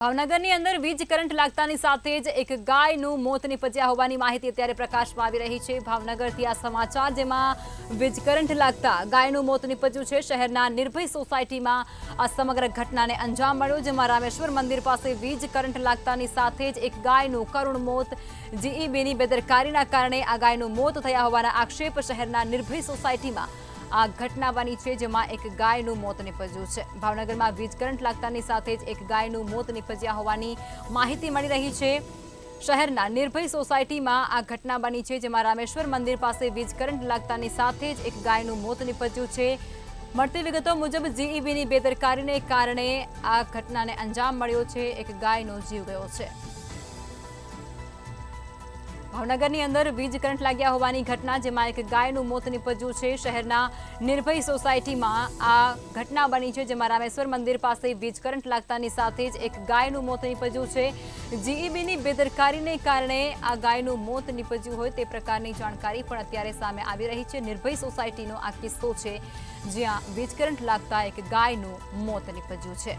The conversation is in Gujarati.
ભાવનગરની અંદર વીજ કરંટ લાગતાની સાથે જ એક ગાયનું મોત નીપજ્યા હોવાની માહિતી અત્યારે પ્રકાશમાં આવી રહી છે। ભાવનગરથી આ સમાચાર, જેમાં વીજ કરંટ લાગતા ગાયનું મોત નીપજ્યું છે। શહેરના નિર્ભય સોસાયટીમાં આ સમગ્ર ઘટનાને અંજામ મળ્યો, જેમાં રામેશ્વર મંદિર પાસે વીજ કરંટ લાગતાની સાથે જ એક ગાયનું કરુણ મોત જીઈબીની બેદરકારીના કારણે આ ગાયનું મોત થયા હોવાના આક્ષેપ શહેરના નિર્ભય સોસાયટીમાં આ ઘટના બની છે, જેમાં એક ગાયનું મોત નીપજ્યું છે। ભાવનગરમાં વીજ કરંટ લાગતાની સાથે જ એક ગાયનું મોત નીપજ્યા હોવાની માહિતી મળી રહી છે। શહેરના નિર્ભય સોસાયટીમાં આ ઘટના બની છે, જેમાં રામેશ્વર મંદિર પાસે વીજ કરંટ લાગતાની સાથે જ એક ગાયનું મોત નીપજ્યું છે। મળતી વિગતો મુજબ જીઈબીની બેદરકારીને કારણે આ ઘટનાને અંજામ મળ્યો છે। એક ગાયનો જીવ ગયો છે। ભાવનગરની અંદર વીજ કરંટ લાગ્યા હોવાની ઘટના, જેમાં એક ગાયનું મોત નીપજ્યું છે। શહેરના નિર્ભય સોસાયટીમાં આ ઘટના બની છે, જેમાં રામેશ્વર મંદિર પાસે વીજ કરંટ લાગતાની સાથે જ એક ગાયનું મોત નીપજ્યું છે। જીઈબીની બેદરકારીને કારણે આ ગાયનું મોત નીપજ્યું હોય તે પ્રકારની જાણકારી પણ અત્યારે સામે આવી રહી છે। નિર્ભય સોસાયટીનો આ કિસ્સો છે, જ્યાં વીજ કરંટ લાગતા એક ગાયનું મોત નીપજ્યું છે।